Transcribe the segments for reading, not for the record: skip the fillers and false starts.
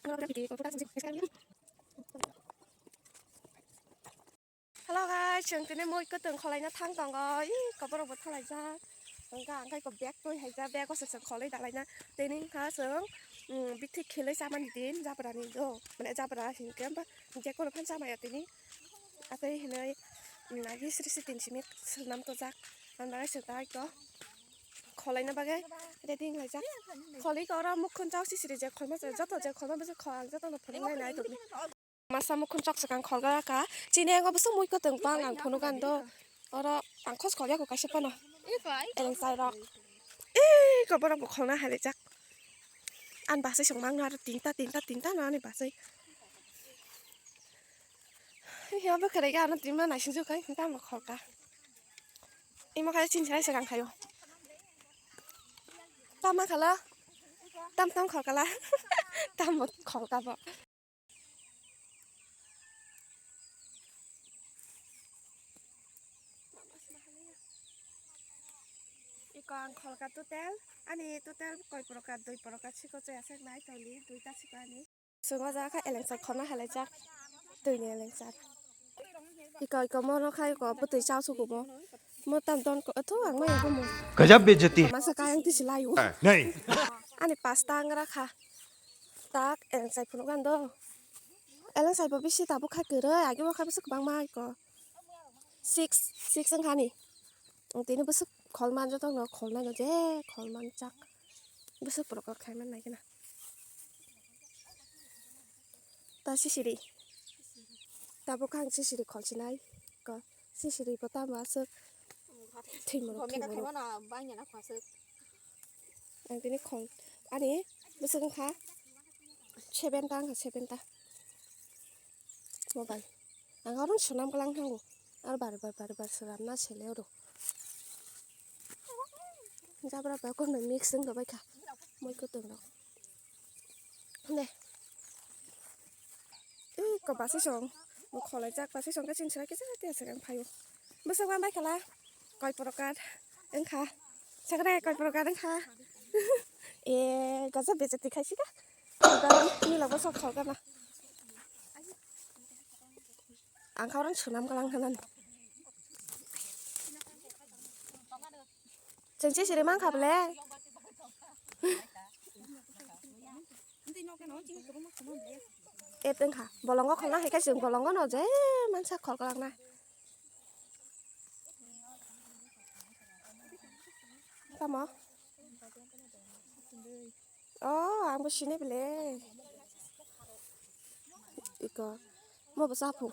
Hello guys, trường tới đây môi có tưởng khó lấy nó thăng còn rồi, có bắt đầu bật thăng lại ra, còn cả cái có bé tôi hay ra bé có sực khó lấy đặt lại nha, tên nên khá sướng, biết thích khi lấy ra mình đến ra bờ này rồi, mình lại ra bờ này thì kém ba, mình chạy qua được phan sa mày ở tênนี้, à đây hiện nay là cái sự tình chỉ biết nắmตัวจักมันได้สึกได้ก็ขอเลยนะบ้างไงได้ดิ้งเลยจักขอเลยก็เรามุกคนเจ้าสิสิเดี๋ยวคนมาจะตัวจะคนมาจะขอจะต้องผลไม่ได้ถูกไหมมาซ้ำมุกคนจักสักการขอก็แล้วกันจีเนียก็ไม่สู้มุ้ยก็ตึงปังหลังพนุกันตัวเราอ่างคอสขอเรียกกูกันใช่ปะเนาะเอ็งใส่หรอกก็บ่เราบุกของน่าหายเลยจักอันบาสิส่งมังนาติ้งตานานี่บาสิเฮียไม่เคยได้การนั่นติ้งมาไหนชิ้นสุดกันตั้งมาขอกันอีมาใครชิ้นใช้สักการใครอยู่ตามมาค่ะละตามขอกันละตามหมดขอกันบ่อีกองขอกันตัวเต้ลอันนี้ตัวเต้ลก่อยโปรกันโดยโปรกันชิโกเจอเส้นไม้ตัวนี้ดูตาชิกานี้ส่วนว่าจะค่ะเอลังสัตว์คนน่าหายเลยจักตื่นเนี่ยเอลังสัตว์อีกอยก็มอน้องใครก็ปฏิเจ้าสุกุมมอตามตอนก็ทุกอย่างไม่ยังก็มอ गजब बेइज्जतीมาสกายยังที่สิไลอยู่ नहीं อันนี้ปาสต้าก็ได้ค่ะตากเอลังใส่พนุกันเด้อเอลังใส่บะบิชิตาบุคคลเกิดเลยอายุว่าใครบุษกบางมากก็sixสังขานี่องตีนี่บุษกขอลมันจะต้องเนาะขอลมันก็เจ๊ขอลมันจักบุษกปลอกก็ใครมันไหนกันนะตาชิชิริตาบุคคลชิชิริขอชิไนก็ชิชิริปตามว่าซึกทิ้งมันทิ้งมันอันนี้ของอันนี้บุษกค่ะเชเบนตังค่ะเชเบนตาโมบายอันเขาต้องชนะกำลังทั้งกูอันบาร์สลับหน้าเฉลียวดูจะบาร์ก็หนึ่งมิกซ์กันไปค่ะไม่ก็ตึงหรอกเนี่ยก็บาสิชงบุขอเลยจากบาสิชงก็ชินเชื้อก็จะเตี้ยสักการพายุบุษวันไปค่ะละก่อยโปรการเอ็งค่ะสักแรกก่อยโปรการเอ็งค่ะก็จะเบียดจะติดใครสิคะก็นี่เราก็สอบขอกันนะอันเขาต้องชูน้ำกำลังเท่านั้นจังชี้สิได้มั่งขับเลยตึงค่ะบอลลองก็ของน่าให้ใครสึงบอลลองก็หน่อยเจ๊มันสักขอกำลังนะตามหมออ๋ออันบุชินี่ไปเลยอีกก็มอภาษาผู้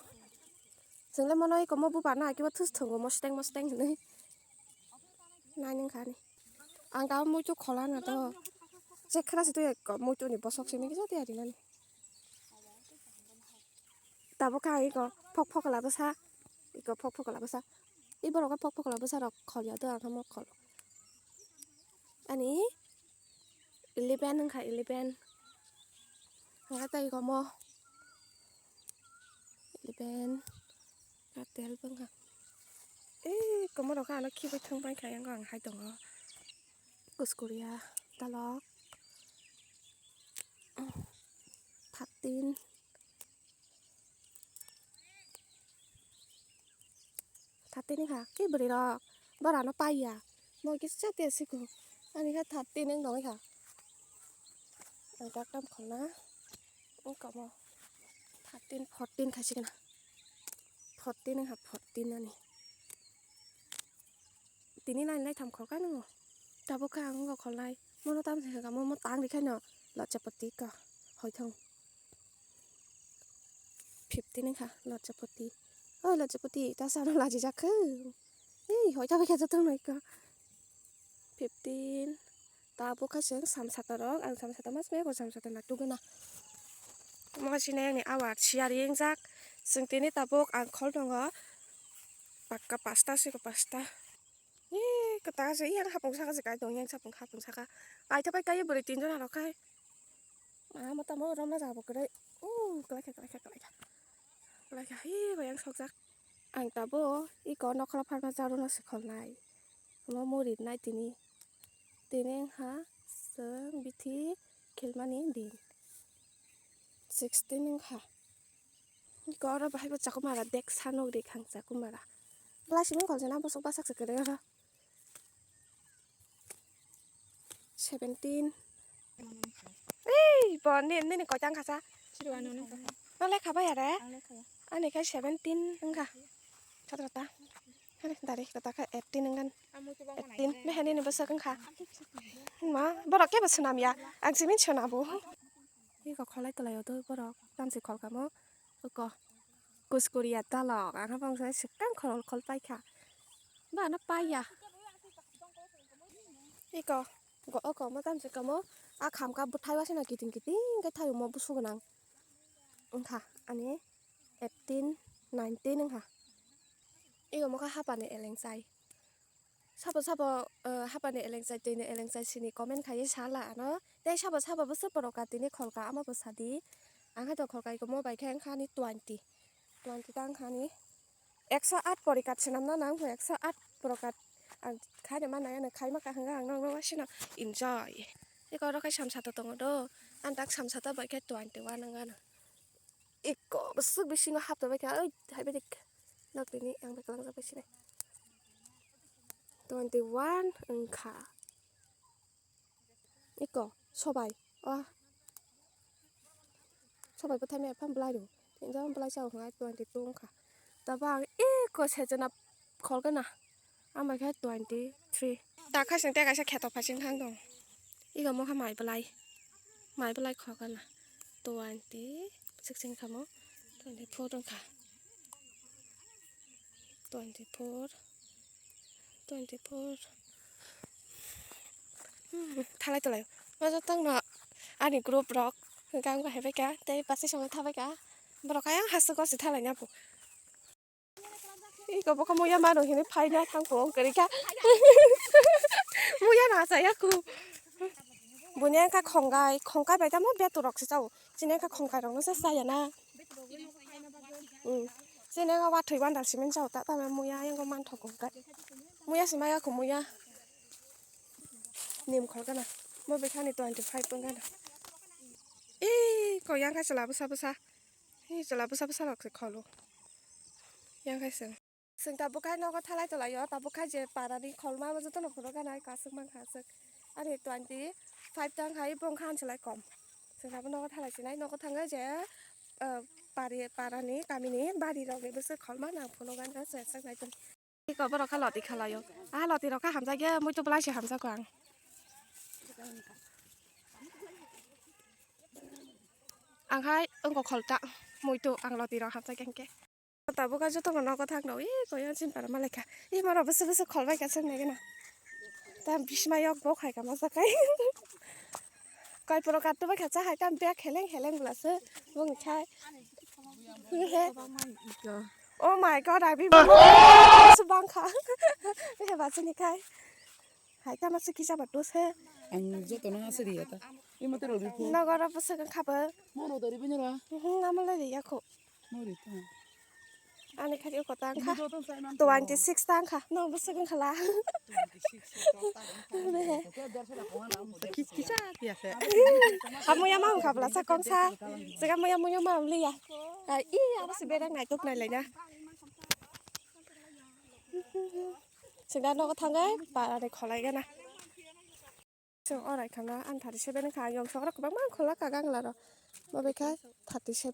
ซึ่งแล้วมันน้อยก็มอบุบานน่ะคิดว่าทึ่งถึงก็มอสเต็งเลยนายนึงค่ะนี่อันก็มุ่งจุกขอล้านนะตัวเจ๊คลาสตัวก็มุ่งจุกนี่บอสอกใช่ไหมก็จะเดียดีนั่นแต่พวกเขาอีกก็พกกับลาภาษาอีกก็พกกับลาภาษาอีบอกก็พกกับลาภาษาเราขอเยอะตัวทั้งหมดขออันนี้11นึงค่ะ11แล้วแต่อีกก็มอ11ก็เตลเบิ่งค่ะก็มอเราค่ะแล้วคิดไปทั้งไปแค่ยังก่อนให้ตรงก็กุสกุริยาตลอกทัดตีนนี่ค่ะกี่บริรอกบ้านเราไปอ่ะมองกิจเตียสิกูอันนี้ค่ะทัดตีนนึงน้อยค่ะหลังจากดำของนะก็มอทัดตีนพอดตีนค่ะชิกันนะพอดตีนนะคะพอดตีนนั่นนี่ตีนี่นายไล่ทำขอกันนึงแต่พวกข้างก็ขอไล่มอตามเสียกับมอตังดีแค่เนาะเราจะปฏิก็หอยทองผิดตีนึงค่ะเราจะปฏิเราจะปฏิตาสาวเราจะคือหอยเจ้าไปแค่จะตั้งไหนก็ผิดตีนตาพวกข้าเสียง3 ร้องอัน3 มัสแม่ก็3 นัดดูกันนะมาชิเนงนี่อาวาเชียร์ยังจักซึ่งตีนี่ตาพวกอันคอลดงก็ปักกับพาสต้าสิกับพาสต้าก็ตาเสียยังขับปงชักสิกายตรงยังขับปงขับปงชักไอ้ถ้าไปไกลยังบริจินจนเราใครมาตามมาเราไม่จ่ายบอกก็ได้ไกลค่ะไปยังชกจักอันตาโบอีกอนนกขลับพันมาจารุณสิคนไล่มาโมดิดในตีนี่ฮะเสริมวิธีเขลมานี้ดิน 16นึงค่ะก็เราไปให้ประจักษ์มาละเด็กสนุกเด็กขังจักษ์มาละปลายชิ้นของฉันนะประสบปัสสักสักเดียวละ17เอ้ยบอลนี่ก็จังค่ะจ้านั่นแหละค่ะไปอะไรอันนี้แค่17นึงค่ะชอบตาอันนี้ตาดิตาแค่18นึงกัน18ไม่เห็นนี่ประสบกันค่ะมาบอกเราแค่ประสนามยาอังสิมินชนะบุนี่ก็ขอไล่ตัวเลยตัวบอกเราตามสิขอกันมั้งก็กูสกุริยาตลอดนะครับบางทีสึกกันขอไปค่ะบ้านนับไปอ่ะนี่ก็มาตามสิกันมั้งอาคำกับบุตรไทยว่าใช่ไหมกี่ติ้งก็ไทยมาบุษกันนังค่ะอันนี้18 19นึงค่ะนี่ก็มันก็5 ปันในเอเลงใจชอบ5 ปันในเอเลงใจตีในเอเลงใจสินี่ก็ไม่ใครช้าละเนาะได้ชอบบุษปรกาตีนี่ขอลกาอามาบุษดีอันให้ตัวขอลกาก็มั่วใบแข้งข้านี่20ตั้งข้านี้108 परिकाट senamna nang ho 108 परिकाट ang khai de mana na khai maka hanga ang nang wasina enjoy iko ro khai samsata tongo do an tak samsata bai khai 21 nang ana iko besuk bisingo hap to bai khai oi hai bedik nak tini ang beklang sa bisine 21 ang kha iko sobai sobai pathai me pham blai do tin jam blai chau ngai 22 kha ta bang ko se jana khol ka na ang bai khai 23ตาข้าสังเกตการใช้แขกต่อไปชิ้นทางตรงอีกมั้งข้าหมายปลายขอกันนะตัวอันที่ศึกษาค่ะมั้งตัวอันที่โพสตรงค่ะตัวอันที่โพสท่าไรตัวอะไรว่าจะต้องเนาะอันนี้กรุ๊ปร็อกคือการก็ให้ไปแกแต่ปัสสิชงท่าไปแกบล็อกยังหัสก็สิท่าไรเนี่ยปุ๊อีกบอกเขาโมยามาโดนเห็นไพ่เนี่ยทางผมกันดิแกโมยาหนาใส่ยากูบุญยังก็ของกายไปแต่ไม่เบียดตัวหรอกสิเจ้าจีนี่ก็ของกายเราต้องใส่ยานะจีนี่ก็ว่าถือวันดัชมินเจ้าแต่แม่โมยายังก็มันถกของกันโมยาสิมาก็ของโมยานิ่มขอกันนะเมื่อไปข้างในตัวอันจะไพ่เปิ้งกันนะก็ยังใครสลับภาษาสลับภาษาหรอกสิขอลูกยังใครซึ่งตาบุกไก่นอกก็ทลายตัวไหลย้อนตาบุกไก่เจ็บปาราดีขอมาว่าจะต้องหลบคนกันนะก็ซึ่งบางครั้งซึ่งอันนี้ตัวอันที่ไฟตั้งให้บงข้ามสลายก่อมซึ่งตาบุกนอกก็ทลายสิไหนนอกก็ทางก็เจ๊ปารานี้กามินี้บาดีเราเนี่ยไปซื้อขอมาหนังคนกันก็เสร็จสักไหนจนที่ก็บ่เราข้าหลอดตีข้าเราอยู่หลอดตีเราข้าหำใจเยอะมุ้ยจุบไล่เสียหำใจกวางอังไข่ก็ขอจักมุ้ยจุอังหลอดตีเราหำใจแก่งแต่บุกจะต้องนอกก็ทางเราก็ยังชิมปามาเลยค่ะมาเราไปซื้อขอไปกันซึ่งไหนกันนะแต่พิชมายอกบอกใครกันมาสักไก่ก่อยโปรกัดตัวไปขัดจะหายกันแบกแข็งกว่าซื้อวงใช่โอ้ my god ได้พี่สบังค่ะไม่เห็นว่าจะนี่ใครหายกันมาสักกี่จังหวัดดูเซ่อันจะตัวนั้นสิเดียตาอีมาตัวเราดูพูนอกก็เราไปซื้อกันขับมอเราตัวนี้เป็นยังไงน้ำมันเลยยาคุมอริตาอันนี้ค่ะเดียวกับตังค่ะตัวอันที่6ตังค่ะน้องไปซื้อกันขลาkamu yang mau nggak belasa kongsa sekarang kamu yang mau beli ya iya apa sih beda nggak tuh này nha sekarang nó có thằng ấy bà này khỏi lại cái này xong ở đây khám đó ăn thà thì sẽ bên khá dòng số đó có bác mắc khỏi lá cả găng là rồi mà bây cái thà thì sẽ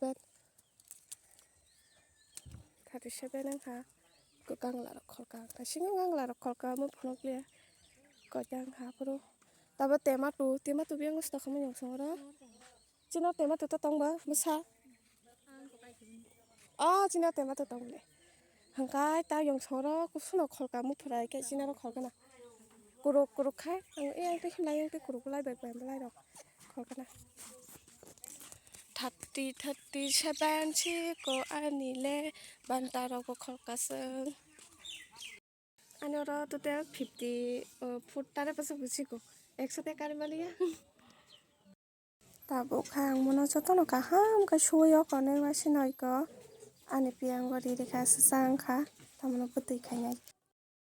bên khá có găng là khỏi cả thà xin găng là khỏi cả mới phun kia có chăng khá pro ta bắt tema tu biang ngus tak kamu yang sora cina tema tu tong ba masa cina tema tu tong le hangkai ta yang sora ku suno khol kamu phrai ke cina ro khol kana kuru khai ang te himlai ang te kuru lai bai lai dok khol kana 37ชีก็อันนี้แหละบันตาเราก็ขอกระเซิงอันนี้เราตัวเดียว50ฟุตตาได้ประสบการณ์ก็100 টাকার মালিয়া তাবো খাং মনে যত নকা হাম কা শুয়ো কনে মাসি নয় ক আনি পিয়াং গরি রেখা সাং খা তামনো পতি খাইনাই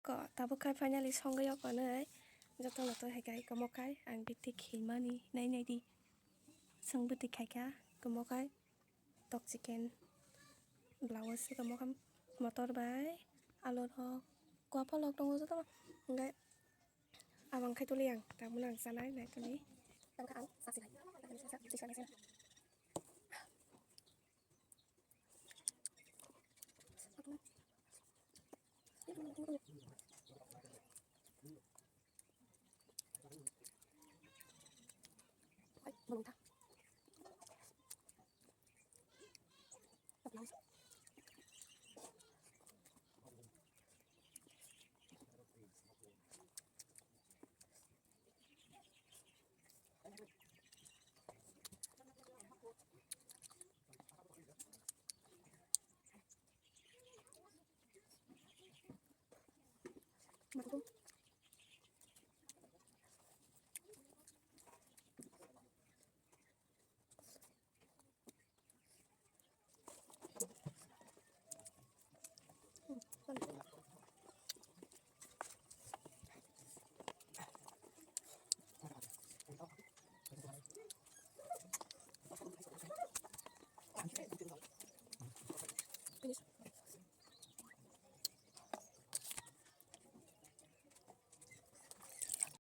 ক তাবো খাই ফাইনালি সংগয় কনে যত নত হেগাই কমকাই আং বিতি খিমানি নাই দি সং পতি খাইকা কমকাই tóc chicken blouse cái món cắm motor bay alo ho qua phô lộc trong đó cái bằng khai tu liang ta muốn làm sao này cáiนี้ตั้งข้างสักสิไหนลงท่าแบบเรามาดู